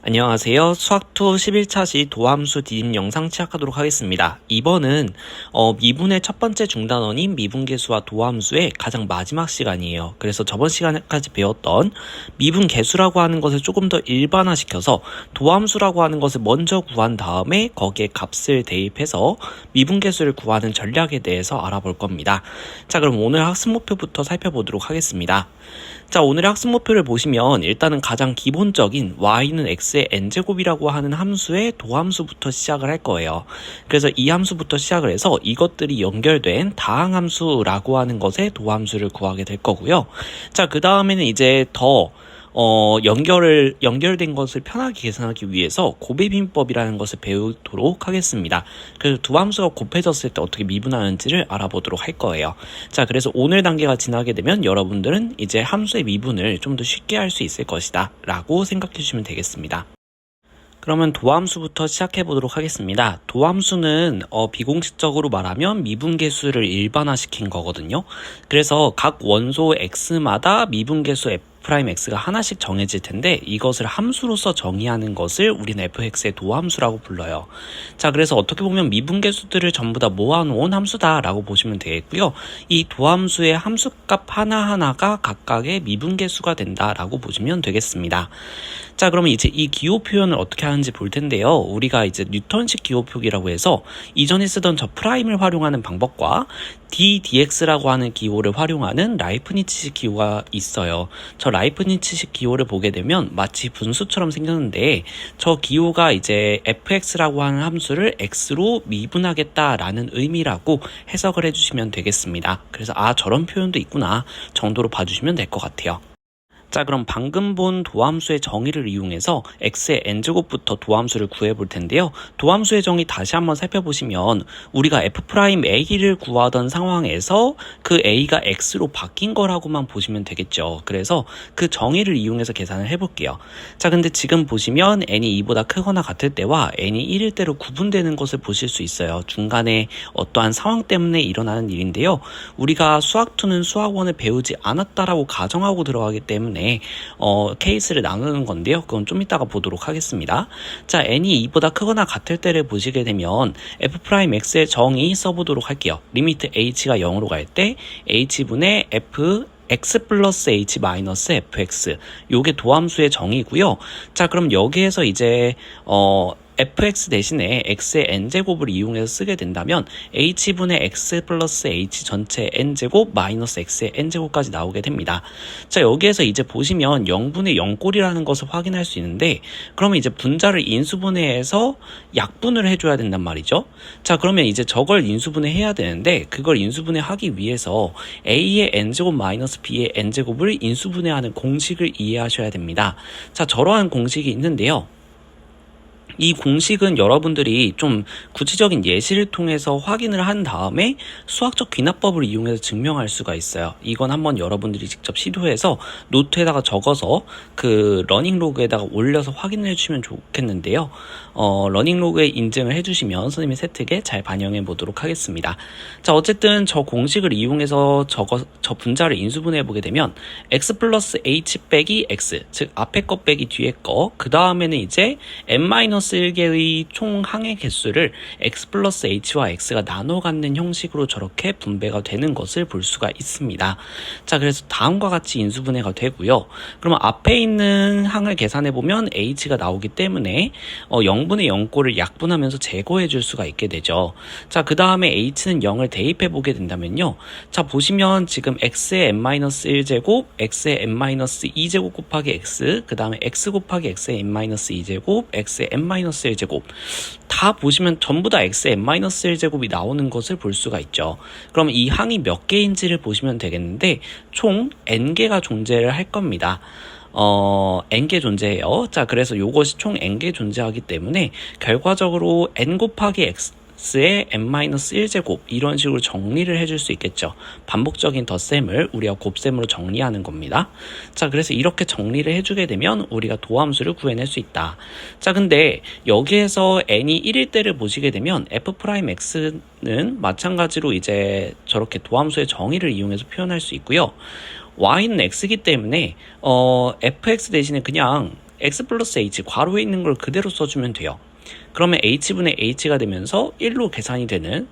안녕하세요. 수학2 11차 시 도함수 디딤 영상 시작하도록 하겠습니다. 이번은 미분의 첫 번째 중단원인 미분계수와 도함수의 가장 마지막 시간이에요. 그래서 저번 시간까지 배웠던 미분계수라고 하는 것을 조금 더 일반화시켜서 도함수라고 하는 것을 먼저 구한 다음에 거기에 값을 대입해서 미분계수를 구하는 전략에 대해서 알아볼 겁니다. 자, 그럼 오늘 학습 목표부터 살펴보도록 하겠습니다. 자, 오늘의 학습 목표를 보시면 일단은 가장 기본적인 y는 x의 n제곱이라고 하는 함수의 도함수부터 시작을 할 거예요. 그래서 이 함수부터 시작을 해서 이것들이 연결된 다항함수라고 하는 것의 도함수를 구하게 될 거고요. 자, 그 다음에는 이제 더 연결된 것을 편하게 계산하기 위해서 곱해비법이라는 것을 배우도록 하겠습니다. 그래서 두 함수가 곱해졌을 때 어떻게 미분하는지를 알아보도록 할 거예요. 자, 그래서 오늘 단계가 지나게 되면 여러분들은 이제 함수의 미분을 좀 더 쉽게 할 수 있을 것이다 라고 생각해 주시면 되겠습니다. 그러면 도함수부터 시작해 보도록 하겠습니다. 도함수는 비공식적으로 말하면 미분계수를 일반화시킨 거거든요. 그래서 각 원소 x마다 미분계수 f'x가 하나씩 정해질 텐데 이것을 함수로서 정의하는 것을 우리는 fx의 도함수라고 불러요. 자, 그래서 어떻게 보면 미분계수들을 전부 다 모아놓은 함수다라고 보시면 되겠고요. 이 도함수의 함수값 하나하나가 각각의 미분계수가 된다라고 보시면 되겠습니다. 자, 그러면 이제 이 기호 표현을 어떻게 하는지 볼 텐데요. 우리가 이제 뉴턴식 기호 표기라고 해서 이전에 쓰던 저 프라임을 활용하는 방법과 ddx라고 하는 기호를 활용하는 라이프니츠식 기호가 있어요. 저 라이프니츠식 기호를 보게 되면 마치 분수처럼 생겼는데 저 기호가 이제 fx라고 하는 함수를 x로 미분하겠다라는 의미라고 해석을 해주시면 되겠습니다. 그래서 저런 표현도 있구나 정도로 봐주시면 될 것 같아요. 자, 그럼 방금 본 도함수의 정의를 이용해서 x의 n제곱부터 도함수를 구해볼 텐데요. 도함수의 정의 다시 한번 살펴보시면 우리가 f'A를 구하던 상황에서 그 a가 x로 바뀐 거라고만 보시면 되겠죠. 그래서 그 정의를 이용해서 계산을 해볼게요. 자, 근데 지금 보시면 n이 2보다 크거나 같을 때와 n이 1일 때로 구분되는 것을 보실 수 있어요. 중간에 어떠한 상황 때문에 일어나는 일인데요. 우리가 수학2는 수학1을 배우지 않았다라고 가정하고 들어가기 때문에 케이스를 나누는 건데요. 그건 좀 이따가 보도록 하겠습니다. 자, n이 2보다 크거나 같을 때를 보시게 되면 f'x의 정의 써보도록 할게요. 리미트 h가 0으로 갈 때 h분의 x 플러스 h 마이너스 fx, 요게 도함수의 정의고요. 자, 그럼 여기에서 이제 fx 대신에 x의 n제곱을 이용해서 쓰게 된다면 h분의 x 플러스 h 전체 n제곱 마이너스 x의 n제곱까지 나오게 됩니다. 자, 여기에서 이제 보시면 0분의 0꼴이라는 것을 확인할 수 있는데 그러면 이제 분자를 인수분해해서 약분을 해줘야 된단 말이죠. 자, 그러면 이제 저걸 인수분해해야 되는데 그걸 인수분해하기 위해서 a의 n제곱 마이너스 b의 n제곱을 인수분해하는 공식을 이해하셔야 됩니다. 자, 저러한 공식이 있는데요. 이 공식은 여러분들이 좀 구체적인 예시를 통해서 확인을 한 다음에 수학적 귀납법을 이용해서 증명할 수가 있어요. 이건 한번 여러분들이 직접 시도해서 노트에다가 적어서 그 러닝로그에다가 올려서 확인을 해주시면 좋겠는데요. 러닝로그에 인증을 해주시면 선생님의 세특에 잘 반영해 보도록 하겠습니다. 자, 어쨌든 저 공식을 이용해서 저 분자를 인수분해해 보게 되면 x 플러스 h 빼기 x, 즉 앞에 거 빼기 뒤에 거, 그 다음에는 이제 n-1개의 총 항의 개수를 x 플러스 h와 x가 나눠 갖는 형식으로 저렇게 분배가 되는 것을 볼 수가 있습니다. 자, 그래서 다음과 같이 인수분해가 되고요. 그러면 앞에 있는 항을 계산해 보면 h가 나오기 때문에 0분의 0꼴을 약분하면서 제거해 줄 수가 있게 되죠. 자, 그 다음에 h는 0을 대입해 보게 된다면요. 자, 보시면 지금 x의 n-1제곱, x의 n-2제곱 곱하기 x, 그 다음에 x 곱하기 x의 n-2제곱, x의 n-1제곱 다 보시면 전부 다 x의 n-1제곱이 나오는 것을 볼 수가 있죠. 그럼 이 항이 몇 개인지를 보시면 되겠는데 총 n개가 존재를 할 겁니다. n개 존재해요. 자, 그래서 요것이 총 n개 존재하기 때문에 결과적으로 n 곱하기 x의 n-1제곱 이런 식으로 정리를 해줄 수 있겠죠. 반복적인 덧셈을 우리가 곱셈으로 정리하는 겁니다. 자, 그래서 이렇게 정리를 해주게 되면 우리가 도함수를 구해낼 수 있다. 자, 근데 여기에서 n이 1일 때를 보시게 되면 f'x는 마찬가지로 이제 저렇게 도함수의 정의를 이용해서 표현할 수 있고요. y는 x이기 때문에 fx 대신에 그냥 x 플러스 h 괄호에 있는 걸 그대로 써주면 돼요. 그러면 h분의 h가 되면서 1로 계산이 되는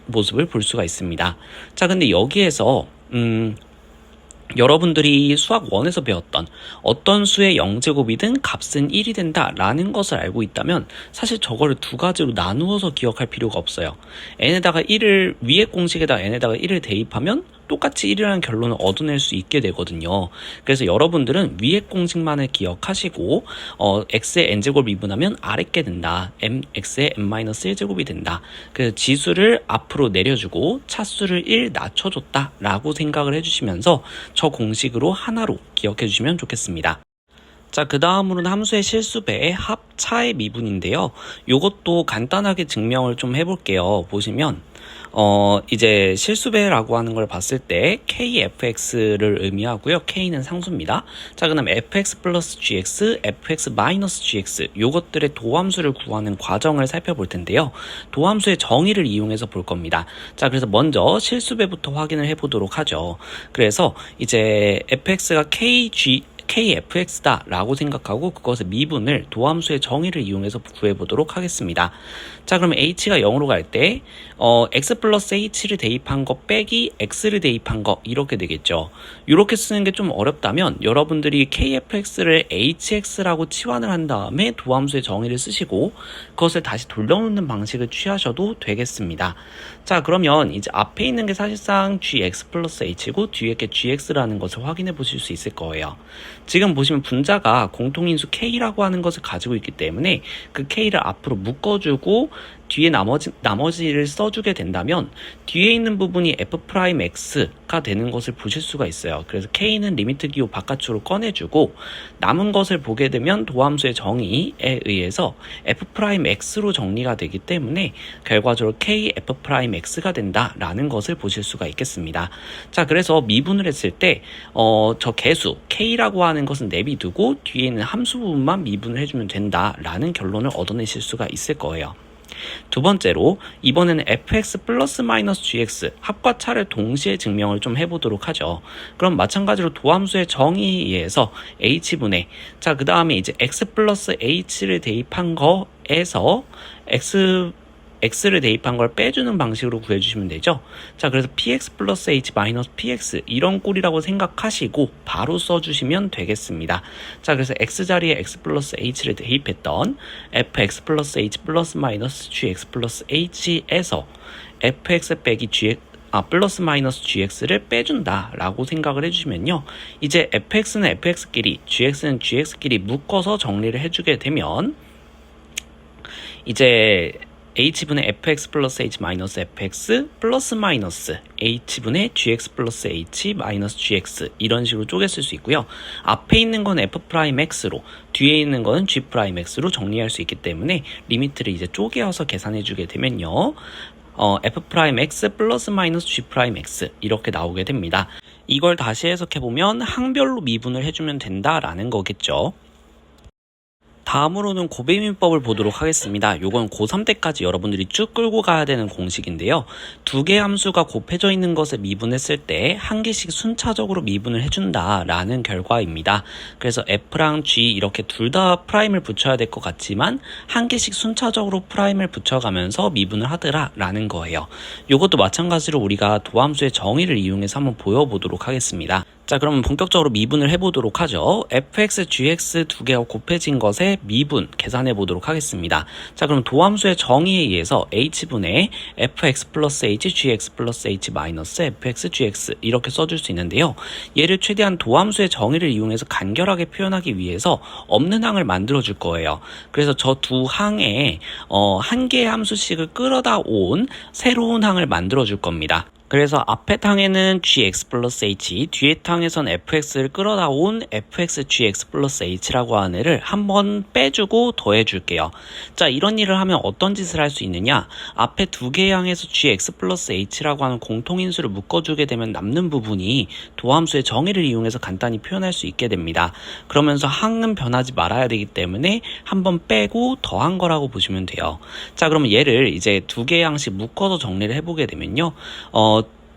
모습을 볼 수가 있습니다. 자, 근데 여기에서 여러분들이 수학 1에서 배웠던 어떤 수의 0제곱이든 값은 1이 된다라는 것을 알고 있다면 사실 저거를 두 가지로 나누어서 기억할 필요가 없어요. n에다가 1을 위의 공식에다가 n에다가 1을 대입하면 똑같이 1이라는 결론을 얻어낼 수 있게 되거든요. 그래서 여러분들은 위의 공식만을 기억하시고 x의 n제곱 미분하면 아랫게 된다. x의 n-1제곱이 된다. 그래서 지수를 앞으로 내려주고 차수를 1 낮춰줬다 라고 생각을 해주시면서 저 공식으로 하나로 기억해 주시면 좋겠습니다. 자, 그 다음으로는 함수의 실수배의 합차의 미분인데요. 요것도 간단하게 증명을 좀 해볼게요. 보시면 이제 실수배라고 하는 걸 봤을 때 kfx를 의미하고요. k는 상수입니다. 자, 그다음 fx 플러스 gx, fx 마이너스 gx 요것들의 도함수를 구하는 과정을 살펴볼 텐데요. 도함수의 정의를 이용해서 볼 겁니다. 자, 그래서 먼저 실수배부터 확인을 해보도록 하죠. 그래서 이제 fx가 kfx다 라고 생각하고 그것의 미분을 도함수의 정의를 이용해서 구해보도록 하겠습니다. 자, 그러면 h가 0으로 갈 때 x 플러스 h를 대입한 거 빼기 x를 대입한 거 이렇게 되겠죠. 이렇게 쓰는 게 좀 어렵다면 여러분들이 kfx를 hx라고 치환을 한 다음에 도함수의 정의를 쓰시고 그것을 다시 돌려놓는 방식을 취하셔도 되겠습니다. 자, 그러면 이제 앞에 있는 게 사실상 gx 플러스 h고 뒤에 게 gx라는 것을 확인해 보실 수 있을 거예요. 지금 보시면 분자가 공통인수 k라고 하는 것을 가지고 있기 때문에 그 k를 앞으로 묶어주고 뒤에 나머지를 써주게 된다면 뒤에 있는 부분이 f'x가 되는 것을 보실 수가 있어요. 그래서 k는 리미트 기호 바깥으로 꺼내주고 남은 것을 보게 되면 도함수의 정의에 의해서 f'x로 정리가 되기 때문에 결과적으로 kf'x가 된다라는 것을 보실 수가 있겠습니다. 자, 그래서 미분을 했을 때 저 개수 k라고 하는 것은 내비두고 뒤에 있는 함수 부분만 미분을 해주면 된다라는 결론을 얻어내실 수가 있을 거예요. 두 번째로 이번에는 fx 플러스 마이너스 gx 합과 차를 동시에 증명을 좀 해보도록 하죠. 그럼 마찬가지로 도함수의 정의에 의해서 h분의 자, 그 다음에 이제 x 플러스 h를 대입한 거에서 x를 대입한 걸 빼주는 방식으로 구해주시면 되죠. 자, 그래서 px 플러스 h 마이너스 px 이런 꼴이라고 생각하시고 바로 써주시면 되겠습니다. 자, 그래서 x 자리에 x 플러스 h를 대입했던 fx 플러스 h 플러스 마이너스 gx 플러스 h에서 fx 빼기 플러스 마이너스 gx를 빼준다 라고 생각을 해주시면요. 이제 fx는 fx끼리 gx는 gx끼리 묶어서 정리를 해주게 되면 이제 h분의 fx 플러스 h 마이너스 fx 플러스 마이너스 h분의 gx 플러스 h 마이너스 gx 이런 식으로 쪼갰을 수 있고요. 앞에 있는 건 f'x로 뒤에 있는 거는 g'x로 정리할 수 있기 때문에 리미트를 이제 쪼개어서 계산해주게 되면요. f'x 플러스 마이너스 g'x 이렇게 나오게 됩니다. 이걸 다시 해석해보면 항별로 미분을 해주면 된다라는 거겠죠. 다음으로는 곱배민법을 보도록 하겠습니다. 요건 고3 때까지 여러분들이 쭉 끌고 가야 되는 공식인데요. 두 개의 함수가 곱해져 있는 것을 미분했을 때 한 개씩 순차적으로 미분을 해준다라는 결과입니다. 그래서 F랑 G 이렇게 둘 다 프라임을 붙여야 될 것 같지만 한 개씩 순차적으로 프라임을 붙여가면서 미분을 하더라라는 거예요. 요것도 마찬가지로 우리가 도함수의 정의를 이용해서 한번 보여보도록 하겠습니다. 자, 그럼 본격적으로 미분을 해보도록 하죠. fx, gx 두 개가 곱해진 것의 미분 계산해 보도록 하겠습니다. 자, 그럼 도함수의 정의에 의해서 h분의 fx 플러스 h, gx 플러스 h 마이너스 fx, gx 이렇게 써줄 수 있는데요. 얘를 최대한 도함수의 정의를 이용해서 간결하게 표현하기 위해서 없는 항을 만들어 줄 거예요. 그래서 저 두 항에 한 개의 함수씩을 끌어다 온 새로운 항을 만들어 줄 겁니다. 그래서 앞에 탕에는 gx 플러스 h, 뒤에 탕에선 fx를 끌어다 온 fx gx 플러스 h라고 하는 애를 한번 빼주고 더해줄게요. 자, 이런 일을 하면 어떤 짓을 할 수 있느냐? 앞에 두 개의 항에서 gx 플러스 h라고 하는 공통인수를 묶어주게 되면 남는 부분이 도함수의 정의를 이용해서 간단히 표현할 수 있게 됩니다. 그러면서 항은 변하지 말아야 되기 때문에 한번 빼고 더한 거라고 보시면 돼요. 자, 그러면 얘를 이제 두 개의 항씩 묶어서 정리를 해보게 되면요.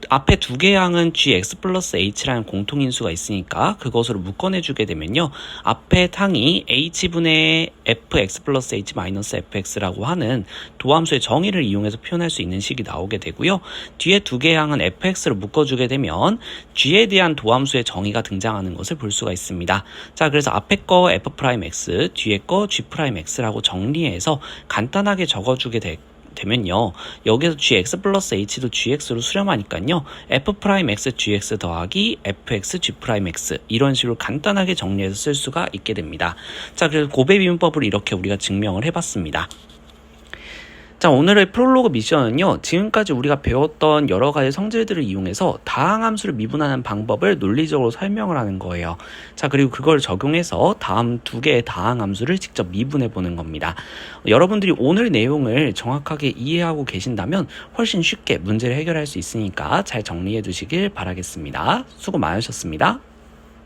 앞에 두 개의 항은 gx 플러스 h라는 공통인수가 있으니까 그것으로 묶어내주게 되면요. 앞에 항이 h분의 fx 플러스 h 마이너스 fx라고 하는 도함수의 정의를 이용해서 표현할 수 있는 식이 나오게 되고요. 뒤에 두 개의 항은 fx로 묶어주게 되면 g에 대한 도함수의 정의가 등장하는 것을 볼 수가 있습니다. 자, 그래서 앞에 거 f'x, 뒤에 거 g'x라고 정리해서 간단하게 적어주게 되면요. 여기서 gx 플러스 h도 gx로 수렴하니까요. f'x gx 더하기 fx g'x 이런 식으로 간단하게 정리해서 쓸 수가 있게 됩니다. 자, 그래서 고배 비문법을 이렇게 우리가 증명을 해봤습니다. 자, 오늘의 프롤로그 미션은요, 지금까지 우리가 배웠던 여러 가지 성질들을 이용해서 다항함수를 미분하는 방법을 논리적으로 설명을 하는 거예요. 자, 그리고 그걸 적용해서 다음 두 개의 다항함수를 직접 미분해 보는 겁니다. 여러분들이 오늘 내용을 정확하게 이해하고 계신다면 훨씬 쉽게 문제를 해결할 수 있으니까 잘 정리해 두시길 바라겠습니다. 수고 많으셨습니다.